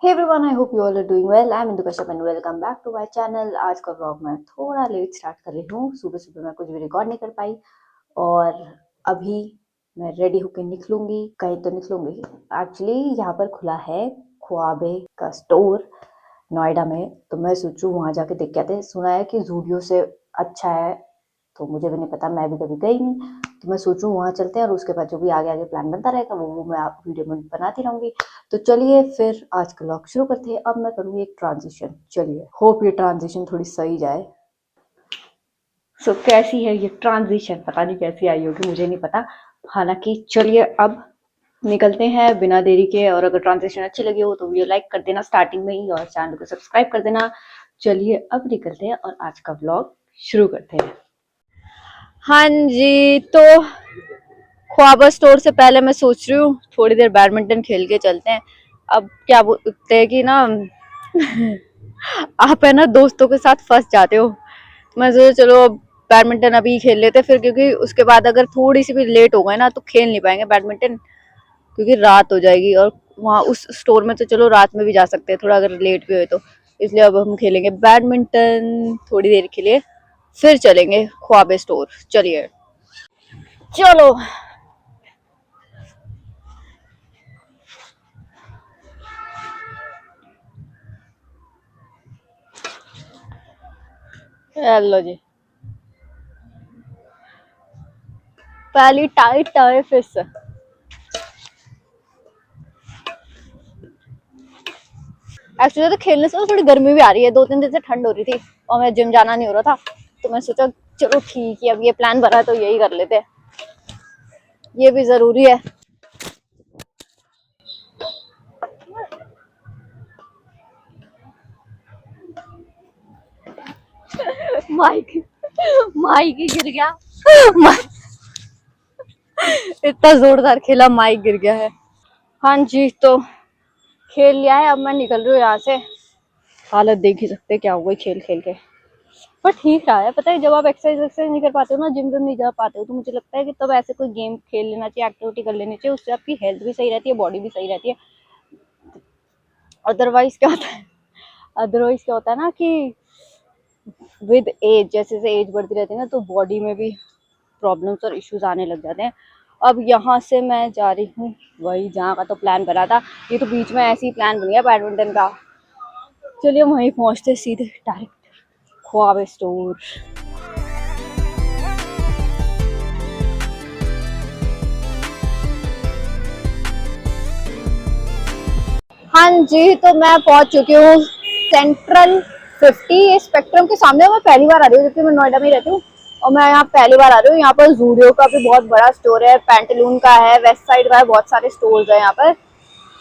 Hey everyone, I hope you all are doing well. I'm Indu Kashyap and welcome back to my channel. आज का vlog मैं थोड़ा let start कर रही हूँ। सुबह सुबह मैं कुछ भी रिकॉर्ड नहीं कर पाई और अभी मैं रेडी होकर निकलूंगी। कहीं तो निकलूंगी। एक्चुअली यहाँ पर खुला है ख्वाबे का स्टोर नोएडा में, तो मैं सोचूं वहाँ जाके देख के आते हैं। सुना है कि जूडियो से अच्छा है, तो मुझे भी नहीं पता, मैं भी कभी गई नहीं, तो मैं सोचूं वहाँ चलते हैं और उसके बाद जो भी आगे आगे प्लान बनता रहेगा वो मैं आप वीडियो में बनाती रहूंगी। तो चलिए फिर आज का व्लॉग शुरू करते हैं। अब मैं करूंगी एक ट्रांजिशन। चलिए, होप ये ट्रांजिशन थोड़ी सही जाए। सो कैसी है ये ट्रांजिशन, पता नहीं कैसी आई होगी, मुझे नहीं पता। हालांकि चलिए अब निकलते हैं बिना देरी के। और अगर ट्रांजिशन अच्छी लगी हो तो वीडियो लाइक कर देना स्टार्टिंग में ही और चैनल को सब्सक्राइब कर देना। चलिए अब निकलते हैं और आज का व्लॉग शुरू करते हैं। हाँ जी, तो ख्वाबा स्टोर से पहले मैं सोच रही हूँ थोड़ी देर बैडमिंटन खेल के चलते हैं। अब क्या बोलते हैं कि ना आप है ना दोस्तों के साथ फंस जाते हो। मैं सोचा चलो बैडमिंटन अभी खेल लेते फिर, क्योंकि उसके बाद अगर थोड़ी सी भी लेट हो गए ना तो खेल नहीं पाएंगे बैडमिंटन, क्योंकि रात हो जाएगी। और वहाँ उस स्टोर में तो चलो रात में भी जा सकते हैं थोड़ा अगर लेट भी हुए तो। इसलिए अब हम खेलेंगे बैडमिंटन थोड़ी देर के लिए, फिर चलेंगे ख्वाबे स्टोर। चलिए चलो। हेलो जी, पहली टाइट टाइट फिश। एक्चुअली तो खेलने से थोड़ी गर्मी भी आ रही है, 2-3 दिन से ठंड हो रही थी और मैं जिम जाना नहीं हो रहा था, तो मैं सोचा चलो ठीक है, अब ये प्लान बना तो यही कर लेते हैं, ये भी जरूरी है। माइक माइक ही गिर गया। इतना जोरदार खेला, माइक गिर गया है। हाँ जी, तो खेल लिया है, अब मैं निकल रही हूँ यहाँ से। हालत देख ही सकते क्या हुआ खेल खेल के, पर ठीक रहा है। पता है जब आप एक्सरसाइज नहीं कर पाते हो ना, जिम विम नहीं जा पाते हो, तो मुझे लगता है कि तब ऐसे कोई गेम खेल लेना चाहिए, एक्टिविटी कर लेनी चाहिए। उससे आपकी हेल्थ भी सही रहती है, बॉडी भी सही रहती है। अदरवाइज क्या होता है ना कि विद एज, जैसे जैसे एज बढ़ती रहती है ना, तो बॉडी में भी प्रॉब्लम्स और इश्यूज आने लग जाते हैं। अब यहाँ से मैं जा रही हूँ वही जहाँ का तो प्लान बना था। ये तो बीच में ऐसे ही प्लान बन गया बैडमिंटन का। चलिए वहीं पहुँचते सीधे डायरेक्ट ख्वाब स्टोर। हाँ जी, तो मैं पहुंच चुकी हूँ सेंट्रल 50। ये स्पेक्ट्रम के सामने मैं पहली बार आ रही हूँ, जबकि मैं नोएडा में ही रहती हूँ और मैं यहाँ पहली बार आ रही हूँ। यहाँ पर जूडियो का भी बहुत बड़ा स्टोर है, पैंटलून का है, वेस्ट साइड का है, बहुत सारे स्टोर्स है यहाँ पर।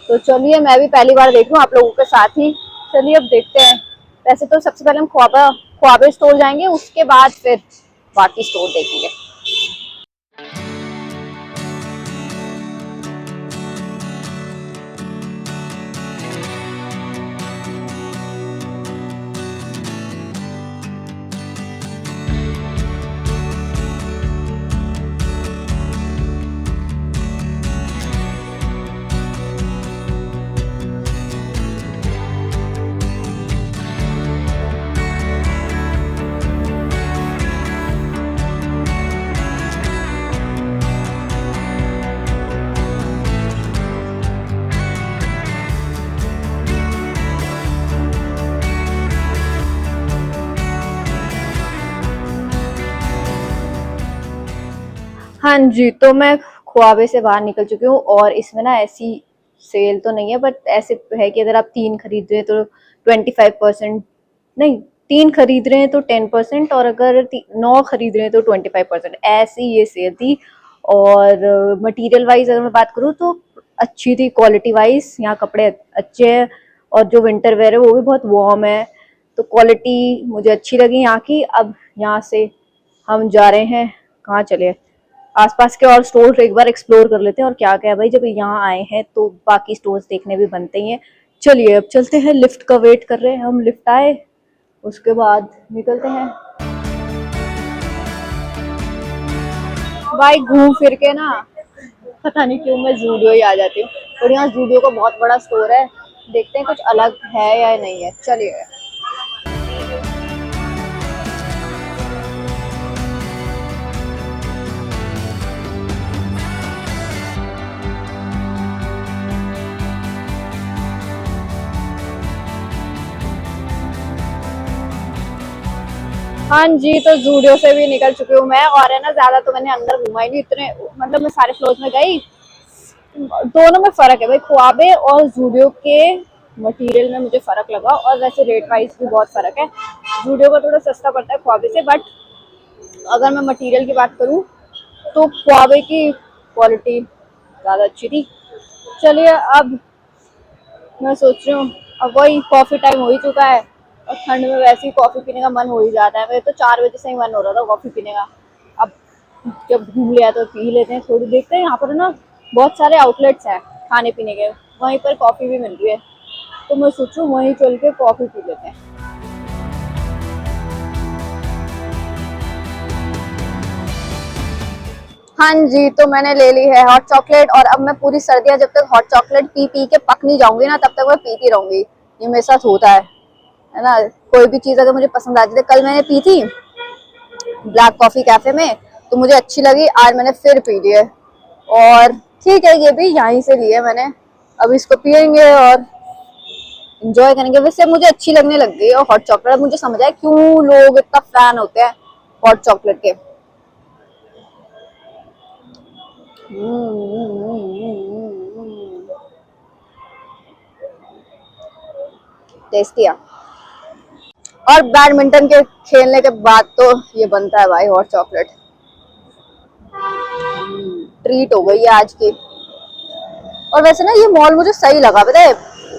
तो चलिए मैं भी पहली बार देख रही हूँ आप लोगों के साथ ही। चलिए अब देखते हैं। वैसे तो सबसे पहले हम ख्वाबा स्टोर जाएंगे, उसके बाद फिर बाकी स्टोर देखेंगे। हाँ जी, तो मैं ख्वाबे से बाहर निकल चुकी हूँ और इसमें ना ऐसी सेल तो नहीं है, बट ऐसे है कि अगर आप 3 खरीद रहे हैं तो 25%, नहीं 3 खरीद रहे हैं तो 10%, और अगर 9 खरीद रहे हैं तो 25%, ऐसी ये सेल थी। और मटेरियल वाइज अगर मैं बात करूँ तो अच्छी थी, क्वालिटी वाइज यहाँ कपड़े अच्छे हैं और जो विंटर वेयर है वो भी बहुत वार्म है, तो क्वालिटी मुझे अच्छी लगी यहाँ की। अब यहाँ से हम जा रहे हैं, कहाँ चले, आसपास के और स्टोर एक बार एक्सप्लोर कर लेते हैं। और क्या क्या है भाई, जब यहाँ आए हैं तो बाकी स्टोर्स देखने भी बनते ही हैं। चलिए अब चलते हैं, लिफ्ट का वेट कर रहे हैं हम, लिफ्ट आए उसके बाद निकलते हैं। भाई घूम फिर के ना पता नहीं क्यों मैं जूडियो ही आ जाती हूँ, और यहाँ जूडियो का बहुत बड़ा स्टोर है देखते हैं कुछ अलग है या नहीं है। चलिए। हाँ जी, तो जूडियो से भी निकल चुकी हूँ मैं, और है ना ज्यादा तो मैंने अंदर घुमा ही नहीं इतने, मतलब मैं सारे फ्लोर्स में गई। दोनों में फर्क है भाई, ख्वाबे और जूडियो के मटेरियल में मुझे फर्क लगा, और वैसे रेट वाइज भी बहुत फर्क है। जूडियो का थोड़ा सस्ता पड़ता है ख्वाबे से, बट अगर मैं मटेरियल की बात करूँ तो ख्वाबे की क्वालिटी ज़्यादा अच्छी थी। चलिए, अब मैं सोच रही हूँ, अब वही कॉफ़ी टाइम हो ही चुका है, और ठंड में वैसे ही कॉफ़ी पीने का मन हो ही जाता है। मेरे तो 4 बजे से ही मन हो रहा था कॉफ़ी पीने का। अब जब घूम लिया तो पी लेते हैं थोड़ी। देखते हैं, यहाँ पर ना बहुत सारे आउटलेट्स हैं खाने पीने के, वहीं पर कॉफ़ी भी मिल रही है, तो मैं सोचूं वहीं चल के कॉफ़ी पी लेते हैं। हाँ जी, तो मैंने ले ली है हॉट चॉकलेट, और अब मैं पूरी सर्दियाँ जब तक हॉट चॉकलेट पी पी के पक नहीं जाऊंगी ना, तब तक मैं पीती रहूंगी। ये मेरे साथ होता है ना। कोई भी चीज़ अगर मुझे पसंद आती है, कल मैंने पी थी ब्लैक कॉफी कैफे में, तो मुझे अच्छी लगी, आज मैंने फिर पी ली है। और ठीक है, ये भी यहीं से लिए मैंने, अब इसको पियेंगे और इंजॉय करेंगे। वैसे मुझे अच्छी लगने लग गई है हॉट चॉकलेट, मुझे समझ आया क्यों लोग इतना फैन होते हैं हॉट चॉकलेट के। टेस्टी है। और बैडमिंटन के खेलने के बाद तो ये बनता है भाई हॉट चॉकलेट। ट्रीट हो गई है आज की। और वैसे ना ये मॉल मुझे सही लगा, पता है,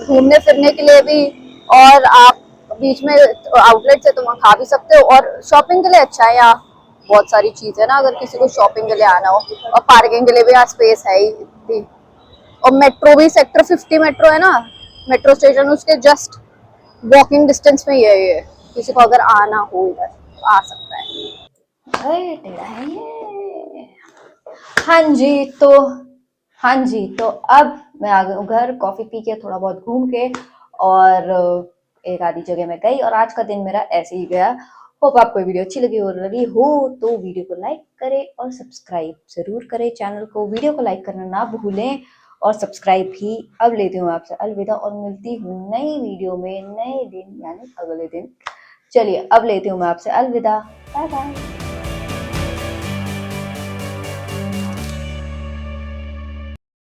घूमने फिरने के लिए भी, और आप बीच में आउटलेट से तुम खा भी सकते हो, और शॉपिंग के लिए अच्छा है यहाँ। बहुत सारी चीज है ना, अगर किसी को शॉपिंग के लिए आना हो, और पार्किंग के लिए भी यहाँ स्पेस है ही इतनी। और मेट्रो भी, सेक्टर 50 मेट्रो है ना, मेट्रो स्टेशन, उसके जस्ट वॉकिंग डिस्टेंस में ये किसी को अगर आना हो इधर तो आ सकता है। अरे टेढ़ा है ये। हाँ जी तो हाँ जी तो अब मैं आ गई हूँ घर, कॉफी पी के, थोड़ा बहुत घूम के, और एक आधी जगह में गई, और आज का दिन मेरा ऐसे ही गया। होप आपको वीडियो अच्छी लगी हो रही हो तो वीडियो को लाइक करें और सब्सक्राइब जरूर करें चैनल को। वीडियो को लाइक करना ना भूलें और सब्सक्राइब भी। अब लेती हूँ आपसे अलविदा, और मिलती हूँ नई वीडियो में नए दिन यानी अगले दिन। चलिए अब लेती हूँ मैं आपसे अलविदा। Bye bye.